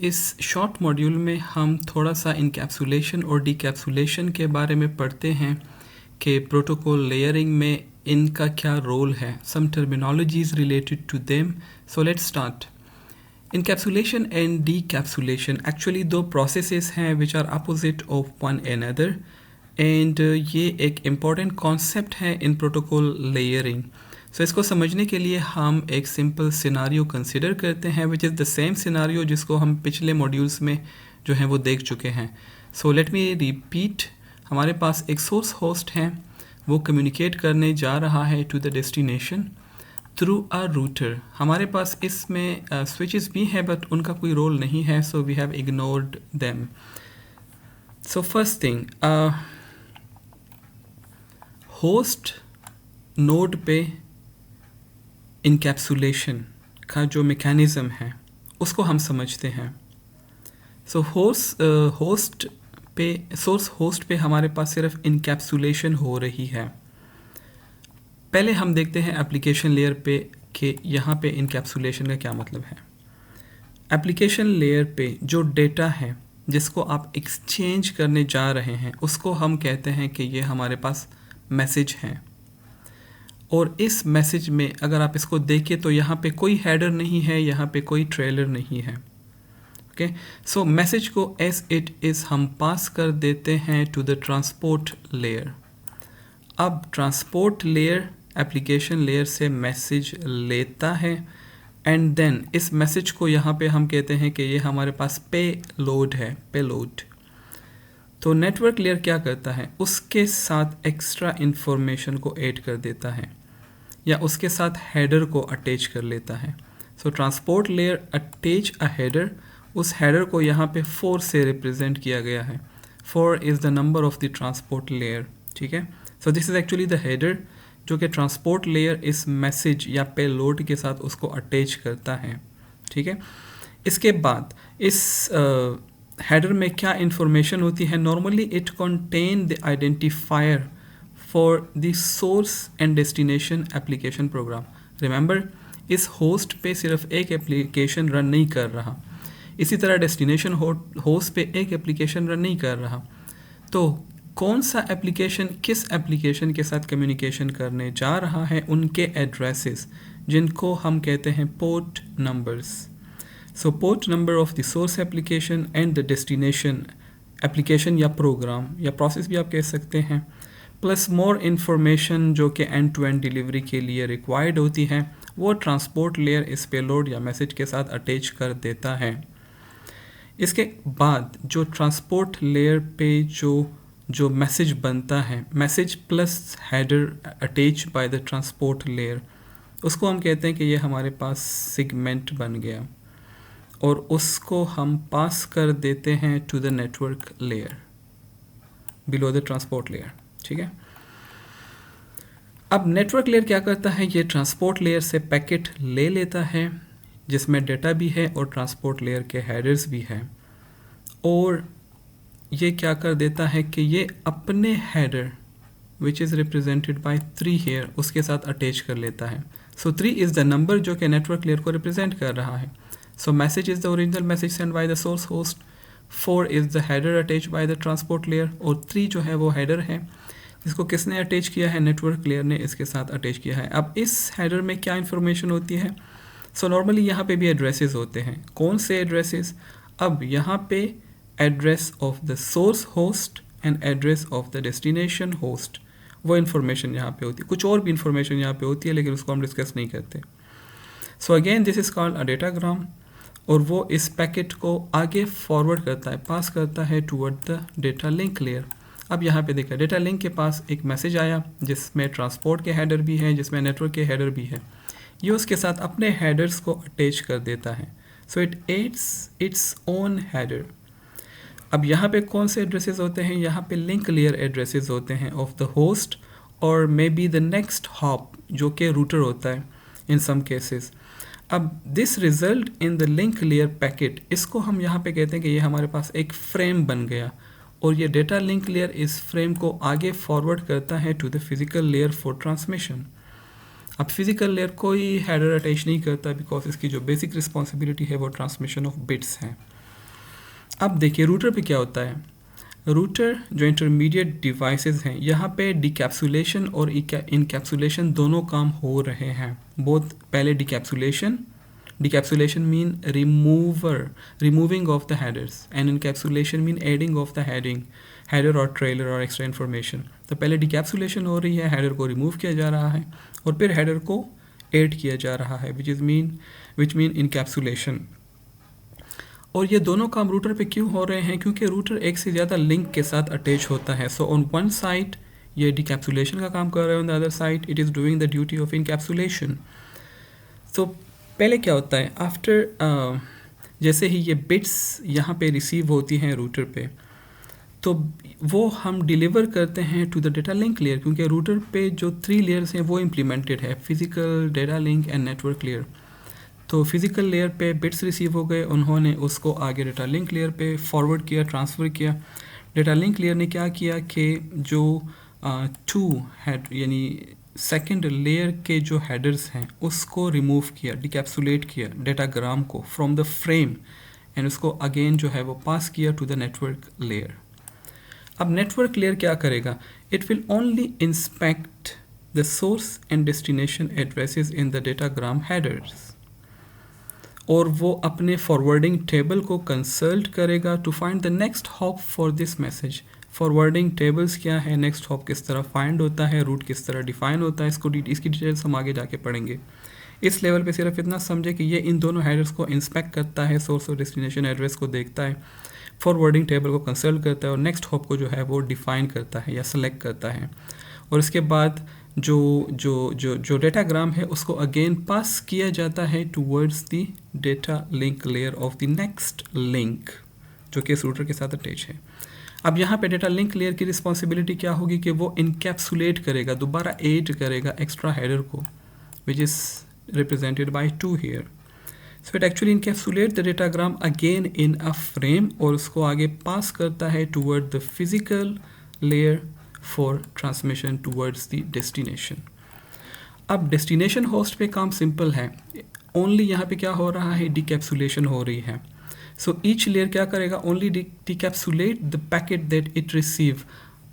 इस short module में हम थोड़ा सा इनकैप्सुलेशन और डीकैप्सुलेशन के बारे में पढ़ते हैं कि प्रोटोकॉल लेयरिंग में इनका क्या रोल है, some terminologies related to them. So let's start. Encapsulation and decapsulation actually दो processes हैं which are opposite of one another and ये एक important concept है in protocol layering. So इसको समझने के लिए हम एक simple scenario consider करते हैं which is the same scenario जिसको हम पिछले modules में जो हैं वो देख चुके हैं. So let me repeat. हमारे पास एक source host है, वो communicate करने जा रहा है to the destination through a router. हमारे पास इसमें स्विचेस भी हैं बट उनका कोई रोल नहीं है, so we have ignored them. So first thing, host node पे इनकैप्सुलेशन का जो मैकेनिज़्म है उसको हम समझते हैं. सो होस्ट पे, सोर्स होस्ट पे हमारे पास सिर्फ इनकैप्सुलेशन हो रही है. पहले हम देखते हैं एप्लीकेशन लेयर पे कि यहाँ पे इनकैप्सुलेशन का क्या मतलब है. एप्लीकेशन लेयर पे जो डेटा है जिसको आप एक्सचेंज करने जा रहे हैं उसको हम कहते हैं कि ये हमारे पास मैसेज हैं. और इस मैसेज में अगर आप इसको देखें तो यहाँ पे कोई हेडर नहीं है, यहाँ पे कोई ट्रेलर नहीं है. ओके, सो मैसेज को एज इट इज़ हम पास कर देते हैं टू द ट्रांसपोर्ट लेयर. अब ट्रांसपोर्ट लेयर एप्लीकेशन लेयर से मैसेज लेता है एंड देन इस मैसेज को यहाँ पे हम कहते हैं कि ये हमारे पास पे लोड है, पे लोड. तो नेटवर्क लेयर क्या करता है, उसके साथ एक्स्ट्रा इन्फॉर्मेशन को ऐड कर देता है या उसके साथ हेडर को अटैच कर लेता है. सो transport layer attach a header. उस हेडर को यहाँ पे 4 से रिप्रेजेंट किया गया है. 4 is the number of the transport layer. ठीक है, so this is actually the header जो कि ट्रांसपोर्ट लेयर इस मैसेज या पे लोड के साथ उसको अटैच करता है. ठीक है, इसके बाद इस हेडर में क्या इन्फॉर्मेशन होती है. Normally it contain the identifier for the source and destination application program. Remember, इस होस्ट पे सिर्फ एक एप्लीकेशन रन नहीं कर रहा, इसी तरह डेस्टिनेशन होस्ट पे एक एप्लीकेशन रन नहीं कर रहा. तो कौन सा एप्लीकेशन किस एप्लीकेशन के साथ कम्युनिकेशन करने जा रहा है, उनके एड्रेसेस जिनको हम कहते हैं port numbers. So port number of the source application and the destination application या प्रोग्राम या प्रोसेस भी आप कह सकते हैं, प्लस मोर इन्फॉर्मेशन जो कि एंड टू एंड डिलीवरी के लिए रिक्वायर्ड होती है, वो ट्रांसपोर्ट लेयर इस पेलोड या मैसेज के साथ अटैच कर देता है. इसके बाद जो ट्रांसपोर्ट लेयर पे जो मैसेज बनता है, message plus header attach by the transport layer, उसको हम कहते हैं कि ये हमारे पास सेगमेंट बन गया और उसको हम पास कर देते हैं to the network layer below the transport layer. ठीक है, अब नेटवर्क लेयर क्या करता है, ये ट्रांसपोर्ट लेयर से पैकेट ले लेता है जिसमें डेटा भी है और ट्रांसपोर्ट लेयर के हेडर्स भी हैं, और ये क्या कर देता है कि ये अपने header which is represented by 3 here उसके साथ अटैच कर लेता है. सो 3 इज़ द नंबर जो कि नेटवर्क लेयर को रिप्रेजेंट कर रहा है. So message is the original message send by the source host, 4 is the header attach by the transport layer, और 3 जो है वो हेडर है जिसको किसने अटैच किया है, नेटवर्क लेयर ने इसके साथ अटैच किया है. अब इस हेडर में क्या इन्फॉर्मेशन होती है. सो नॉर्मली यहाँ पे भी एड्रेसेस होते हैं. कौन से एड्रेसेस, अब यहाँ पे address of the source host and address of the destination host, वो इन्फॉर्मेशन यहाँ पे होती है. कुछ और भी इन्फॉर्मेशन यहाँ पे होती है लेकिन उसको हम डिस्कस नहीं करते. So again this is called a datagram, और वो इस पैकेट को आगे फॉरवर्ड करता है, पास करता है toward the data link layer. अब यहाँ पे देखा, डेटा लिंक के पास एक मैसेज आया जिसमें ट्रांसपोर्ट के हेडर भी हैं, जिसमें नेटवर्क के हेडर भी है. ये उसके साथ अपने हेडर्स को अटैच कर देता है. So it adds its own header. अब यहाँ पे कौन से एड्रेसेस होते हैं, यहाँ पे लिंक लेयर एड्रेसेस होते हैं ऑफ द होस्ट और may be the next hop जो कि रूटर होता है इन सम केसेस. अब this result in the link layer packet, इसको हम यहाँ पे कहते हैं कि ये हमारे पास एक फ्रेम बन गया और ये डेटा लिंक लेयर इस फ्रेम को आगे फॉरवर्ड करता है to the physical layer for transmission. अब फिजिकल लेयर कोई हेडर अटैच नहीं करता बिकॉज इसकी जो बेसिक रिस्पॉन्सिबिलिटी है वो ट्रांसमिशन ऑफ बिट्स है. अब देखिए रूटर पे क्या होता है। रूटर जो इंटरमीडिएट डिवाइसेस हैं, यहाँ पे डिकैप्सुलेशन और इनकैप्सुलेशन दोनों काम हो रहे हैं। बोथ पहले decapsulation mean removing of the headers, and encapsulation mean adding of the header और ट्रेलर और एक्स्ट्रा इन्फॉर्मेशन। तो पहले डिकैप्सुलेशन हो रही है, हेडर को रिमूव किया जा रहा है, और फिर हेडर को ऐड किया जा रहा है, विच मीन इनकैप्सुलेशन। और ये दोनों काम रूटर पे क्यों हो रहे हैं? क्योंकि रूटर एक से ज़्यादा लिंक के साथ अटैच होता है। सो ऑन वन साइड ये डिकैप्सुलेशन का काम कर रहा है, on the other side it is doing the duty of encapsulation. तो पहले क्या होता है, आफ्टर जैसे ही ये बिट्स यहाँ पे रिसीव होती हैं रूटर पे, तो वो हम डिलीवर करते हैं to the data link layer, क्योंकि रूटर पे जो 3 लेयर्स हैं वो इम्प्लीमेंटेड है, physical, data link and network layer. तो फिजिकल लेयर पे बिट्स रिसीव हो गए, उन्होंने उसको आगे डेटा लिंक लेयर पे फॉरवर्ड किया, ट्रांसफ़र किया। डेटा लिंक लेयर ने क्या किया कि जो 2 हेड यानी सेकंड लेयर के जो हेडर्स हैं उसको रिमूव किया, डिकैप्सुलेट किया डेटाग्राम को फ्रॉम द फ्रेम, एंड उसको अगेन जो है वो पास किया टू द नेटवर्क लेयर। अब नेटवर्क लेयर क्या करेगा? It will only inspect the source and destination addresses in the datagram headers, और वो अपने फॉरवर्डिंग टेबल को कंसल्ट करेगा to find the next hop for this message. Forwarding tables क्या है, नेक्स्ट हॉप किस तरह फाइंड होता है, रूट किस तरह डिफाइन होता है, इसकी डिटेल्स हम आगे जाके पढ़ेंगे। इस लेवल पे सिर्फ इतना समझे कि ये इन दोनों हेडर्स को इंस्पेक्ट करता है, सोर्स और डेस्टिनेशन एड्रेस को देखता है, फॉरवर्डिंग टेबल को कंसल्ट करता है, और नेक्स्ट हॉप को जो है वो डिफाइन करता है या सेलेक्ट करता है। और इसके बाद जो डेटाग्राम है उसको अगेन पास किया जाता है towards the data link layer of the next link, जो कि इस रूटर के साथ अटैच है। अब यहाँ पे डेटा लिंक लेयर की रिस्पॉन्सिबिलिटी क्या होगी कि वो इनकैप्सुलेट करेगा, दोबारा ऐड करेगा एक्स्ट्रा हेडर को, विच is represented bye 2 here. So it actually encapsulate the datagram again in a frame, और उसको आगे पास करता है toward the physical layer for transmission towards the destination. अब डेस्टिनेशन होस्ट पे काम सिंपल है, ओनली यहाँ पे क्या हो रहा है, डिकैप्सुलेशन हो रही है। सो ईच लेयर क्या करेगा, only decapsulate the packet that it receive.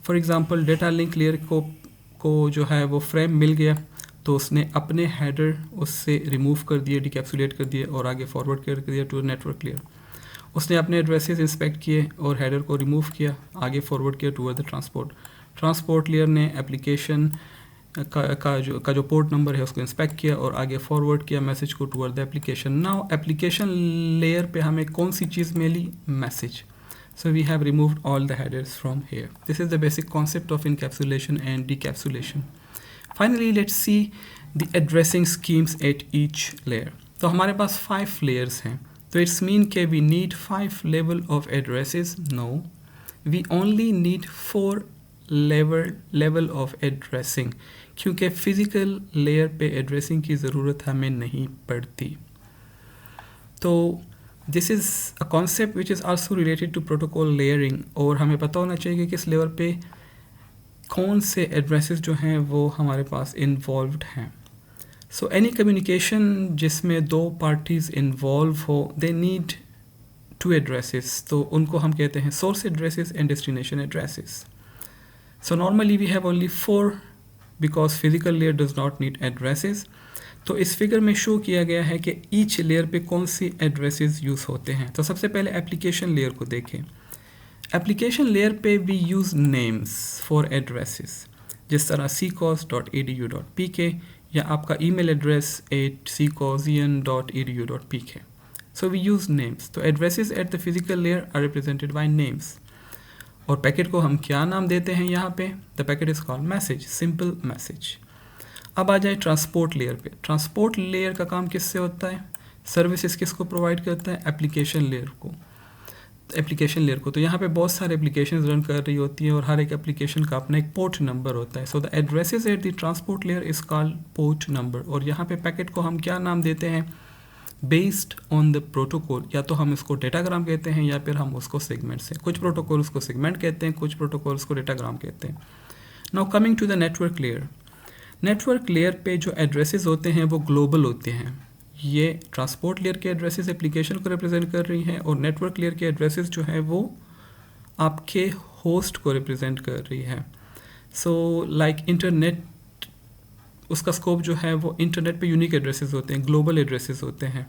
For example data link layer को जो है वो फ्रेम मिल गया, तो उसने अपने हेडर उससे रिमूव कर दिए, डिकैप्सुलेट कर दिए, और आगे फॉरवर्ड कर दिया टू नेटवर्क लेयर। उसने अपने एड्रेसेस इंस्पेक्ट किए और हेडर को रिमूव किया, आगे फॉरवर्ड किया टूवर्ड द ट्रांसपोर्ट लेयर ने एप्लीकेशन का जो पोर्ट नंबर है उसको इंस्पेक्ट किया और आगे फॉरवर्ड किया मैसेज को toward the application. Now application layer पे हमें कौन सी चीज़ मिली, message. So we have removed all the headers from here. This is the basic concept of encapsulation and decapsulation. Finally, let's see the addressing schemes at each layer. तो हमारे पास 5 layers हैं, तो it's mean कि we need 5 level of addresses? No, we only need 4 level of addressing, क्योंकि physical layer पे addressing की ज़रूरत हमें नहीं पड़ती। तो this is a concept which is also related to protocol layering, और हमें पता होना चाहिए कि किस लेवल पे कौन से एड्रेसेस जो हैं वो हमारे पास इन्वॉल्व्ड हैं। सो एनी कम्युनिकेशन जिसमें 2 पार्टीज़ इन्वॉल्व हो, दे नीड 2 एड्रेसेस, तो उनको हम कहते हैं source addresses and destination addresses. So normally we have only 4 because physical layer does not need addresses. तो इस फिगर में शो किया गया है कि ईच लेयर पे कौन सी एड्रेसेस यूज़ होते हैं। तो सबसे पहले एप्लीकेशन लेयर को देखें। एप्लीकेशन लेयर पे we use names for addresses, जिस तरह ccos.edu.pk या आपका email address @ccozian.edu.pk। So we use names. तो addresses at the physical layer are represented by names. और पैकेट को हम क्या नाम देते हैं यहाँ पे? The packet is called message, simple message. अब आ जाए ट्रांसपोर्ट लेयर पे। ट्रांसपोर्ट लेयर का काम किससे होता है? सर्विसेज किसको प्रोवाइड करता है? एप्लीकेशन लेयर को। तो यहाँ पे बहुत सारे एप्लीकेशन रन कर रही होती हैं और हर एक एप्लीकेशन का अपना एक पोर्ट नंबर होता है। So the addresses at the transport layer is called port number. और यहाँ पे पैकेट को हम क्या नाम देते हैं? Based on the protocol. या तो हम इसको डेटाग्राम कहते हैं या फिर हम उसको सेगमेंट से, कुछ प्रोटोकॉल उसको सेगमेंट कहते हैं, कुछ प्रोटोकॉल उसको डेटाग्राम कहते हैं। Now coming to the network layer. Network layer पे जो एड्रेसेस होते हैं वो ग्लोबल होते हैं, ये ट्रांसपोर्ट लेयर के एड्रेसेस एप्लीकेशन को रिप्रेजेंट कर रही हैं और नेटवर्क लेयर के एड्रेसेस जो है वो आपके होस्ट को रिप्रेजेंट कर रही है। सो लाइक इंटरनेट, उसका स्कोप जो है वो इंटरनेट पे यूनिक एड्रेसेस होते हैं, ग्लोबल एड्रेसेस होते हैं।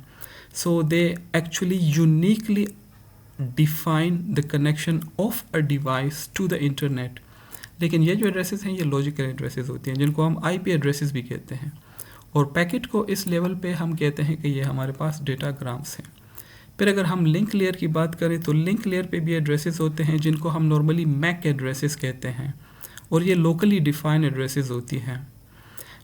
So they actually uniquely define the connection of a device to the internet. लेकिन ये जो एड्रेसेस हैं ये लॉजिकल एड्रेसेस होती हैं, जिनको हम आईपी एड्रेसेस भी कहते हैं। और पैकेट को इस लेवल पे हम कहते हैं कि ये हमारे पास डेटाग्राम्स हैं। फिर अगर हम लिंक लेयर की बात करें तो लिंक लेयर पे भी एड्रेसेस होते हैं जिनको हम नॉर्मली मैक एड्रेसेस कहते हैं, और ये लोकली डिफाइन एड्रेसेस होती हैं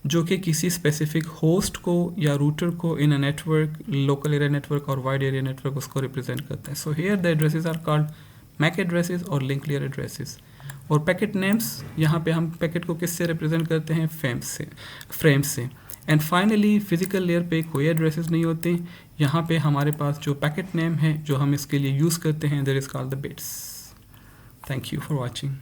जो कि किसी स्पेसिफिक होस्ट को या रूटर को in a network, local area network और वाइड एरिया नेटवर्क उसको रिप्रेजेंट करता है। So here the addresses are called MAC addresses और लिंक लेयर एड्रेसेस। और पैकेट नेम्स, यहाँ पे हम पैकेट को किससे रिप्रेजेंट करते हैं, फ्रेम से। एंड फाइनली फिजिकल लेयर पे कोई एड्रेसेस नहीं होते, यहाँ पे हमारे पास जो पैकेट नेम है जो हम इसके लिए यूज़ करते हैं, there is called the bits. Thank you for watching.